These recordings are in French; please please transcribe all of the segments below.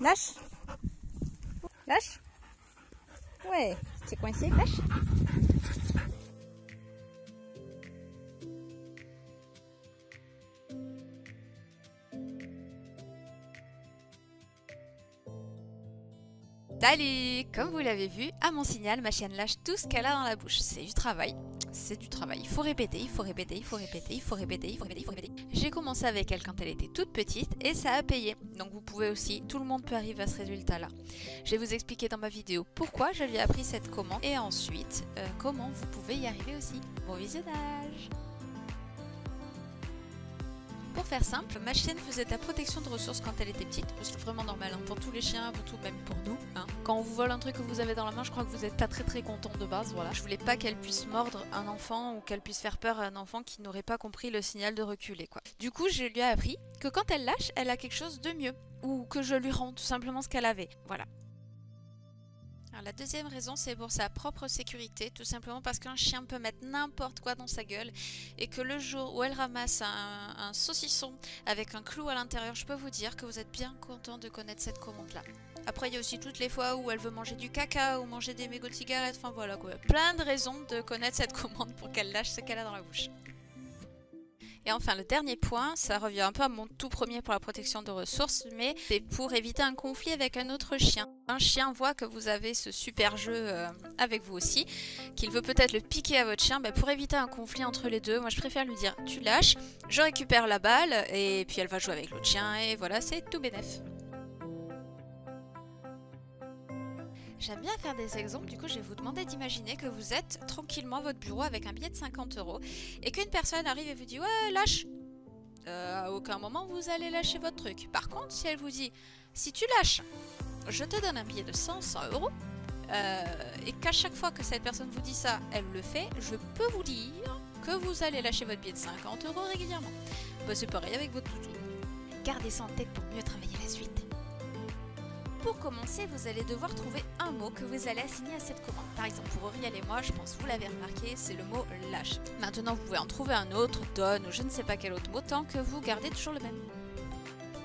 Lâche. Lâche. Ouais, t'es coincé, lâche. Salut! Comme vous l'avez vu, à mon signal, ma chienne lâche tout ce qu'elle a dans la bouche. C'est du travail. C'est du travail. Il faut répéter, il faut répéter, il faut répéter, il faut répéter, il faut répéter, il faut répéter. J'ai commencé avec elle quand elle était toute petite et ça a payé. Donc vous pouvez aussi, tout le monde peut arriver à ce résultat-là. Je vais vous expliquer dans ma vidéo pourquoi je lui ai appris cette commande et ensuite comment vous pouvez y arriver aussi. Bon visionnage! Pour faire simple, ma chienne faisait de la protection de ressources quand elle était petite. C'est vraiment normal hein, pour tous les chiens, pour tout, même pour nous. Hein. Quand on vous vole un truc que vous avez dans la main, je crois que vous n'êtes pas très content de base. Voilà. Je voulais pas qu'elle puisse mordre un enfant ou qu'elle puisse faire peur à un enfant qui n'aurait pas compris le signal de reculer. Quoi. Du coup, je lui ai appris que quand elle lâche, elle a quelque chose de mieux. Ou que je lui rends tout simplement ce qu'elle avait. Voilà. Alors, la deuxième raison, c'est pour sa propre sécurité, tout simplement parce qu'un chien peut mettre n'importe quoi dans sa gueule et que le jour où elle ramasse un saucisson avec un clou à l'intérieur, je peux vous dire que vous êtes bien content de connaître cette commande-là. Après, il y a aussi toutes les fois où elle veut manger du caca ou manger des mégots de cigarettes, enfin voilà quoi. Plein de raisons de connaître cette commande pour qu'elle lâche ce qu'elle a dans la bouche. Et enfin, le dernier point, ça revient un peu à mon tout premier pour la protection de ressources, mais c'est pour éviter un conflit avec un autre chien. Un chien voit que vous avez ce super jeu avec vous aussi, qu'il veut peut-être le piquer à votre chien, ben pour éviter un conflit entre les deux, moi je préfère lui dire tu lâches, je récupère la balle, et puis elle va jouer avec l'autre chien, et voilà, c'est tout bénef. J'aime bien faire des exemples, du coup je vais vous demander d'imaginer que vous êtes tranquillement à votre bureau avec un billet de 50 € et qu'une personne arrive et vous dit ouais lâche. À aucun moment vous allez lâcher votre truc. Par contre si elle vous dit si tu lâches, je te donne un billet de 100 € et qu'à chaque fois que cette personne vous dit ça, elle le fait, je peux vous dire que vous allez lâcher votre billet de 50 € régulièrement. Bah, c'est pareil avec votre toutou. Gardez ça en tête pour mieux travailler la suite. Pour commencer, vous allez devoir trouver un mot que vous allez assigner à cette commande. Par exemple, pour Auriel et moi, je pense que vous l'avez remarqué, c'est le mot lâche. Maintenant, vous pouvez en trouver un autre, donne ou je ne sais pas quel autre mot, tant que vous gardez toujours le même.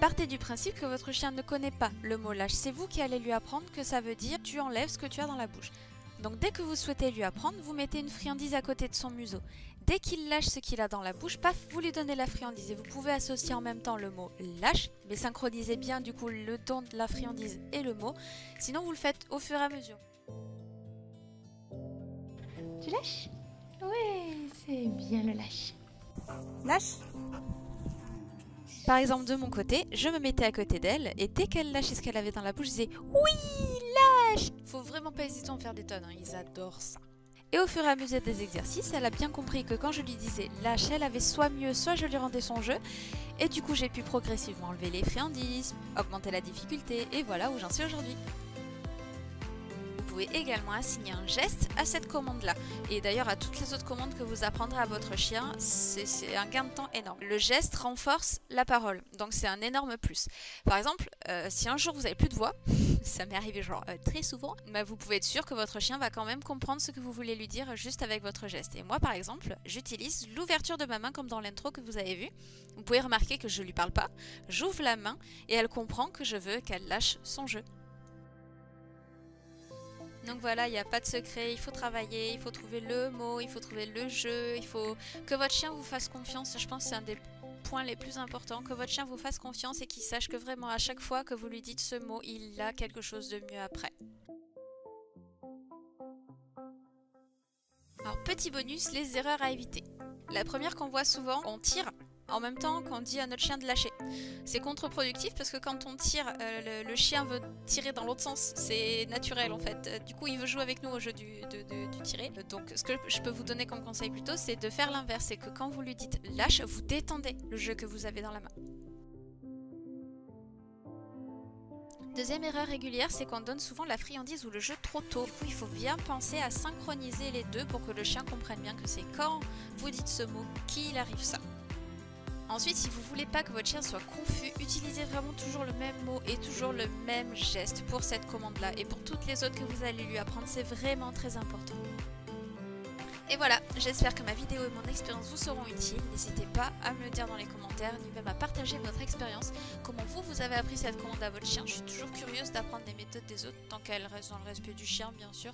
Partez du principe que votre chien ne connaît pas le mot lâche. C'est vous qui allez lui apprendre que ça veut dire tu enlèves ce que tu as dans la bouche. Donc dès que vous souhaitez lui apprendre, vous mettez une friandise à côté de son museau. Dès qu'il lâche ce qu'il a dans la bouche, paf, vous lui donnez la friandise. Et vous pouvez associer en même temps le mot lâche, mais synchronisez bien du coup le don de la friandise et le mot. Sinon vous le faites au fur et à mesure. Tu lâches? Oui, c'est bien le lâche. Lâche. Par exemple, de mon côté, je me mettais à côté d'elle et dès qu'elle lâchait ce qu'elle avait dans la bouche, je disais oui, lâche. Faut vraiment pas hésiter à en faire des tonnes, hein, ils adorent ça. Et au fur et à mesure des exercices, elle a bien compris que quand je lui disais lâche, elle avait soit mieux, soit je lui rendais son jeu. Et du coup, j'ai pu progressivement enlever les friandises, augmenter la difficulté et voilà où j'en suis aujourd'hui. Vous pouvez également assigner un geste à cette commande-là. Et d'ailleurs, à toutes les autres commandes que vous apprendrez à votre chien, c'est un gain de temps énorme. Le geste renforce la parole, donc c'est un énorme plus. Par exemple, si un jour vous n'avez plus de voix, ça m'est arrivé genre très souvent, bah vous pouvez être sûr que votre chien va quand même comprendre ce que vous voulez lui dire juste avec votre geste. Et moi, par exemple, j'utilise l'ouverture de ma main comme dans l'intro que vous avez vu. Vous pouvez remarquer que je ne lui parle pas, j'ouvre la main et elle comprend que je veux qu'elle lâche son jeu. Donc voilà, il n'y a pas de secret, il faut travailler, il faut trouver le mot, il faut trouver le jeu, il faut que votre chien vous fasse confiance. Je pense que c'est un des points les plus importants, que votre chien vous fasse confiance et qu'il sache que vraiment à chaque fois que vous lui dites ce mot, il a quelque chose de mieux après. Alors petit bonus, les erreurs à éviter. La première qu'on voit souvent, on tire en même temps qu'on dit à notre chien de lâcher. C'est contre-productif parce que quand on tire, le chien veut tirer dans l'autre sens. C'est naturel en fait. Du coup, il veut jouer avec nous au jeu du tirer. Donc ce que je peux vous donner comme conseil plutôt, c'est de faire l'inverse. C'est que quand vous lui dites lâche, vous détendez le jeu que vous avez dans la main. Deuxième erreur régulière, c'est qu'on donne souvent la friandise ou le jeu trop tôt. Du coup, il faut bien penser à synchroniser les deux pour que le chien comprenne bien que c'est quand vous dites ce mot qu'il arrive ça. Ensuite, si vous ne voulez pas que votre chien soit confus, utilisez vraiment toujours le même mot et toujours le même geste pour cette commande-là. Et pour toutes les autres que vous allez lui apprendre, c'est vraiment très important. Et voilà, j'espère que ma vidéo et mon expérience vous seront utiles. N'hésitez pas à me le dire dans les commentaires, ni même à partager votre expérience. Comment vous avez appris cette commande à votre chien. Je suis toujours curieuse d'apprendre les méthodes des autres, tant qu'elles restent dans le respect du chien, bien sûr.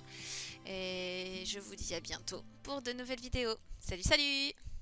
Et je vous dis à bientôt pour de nouvelles vidéos. Salut, salut!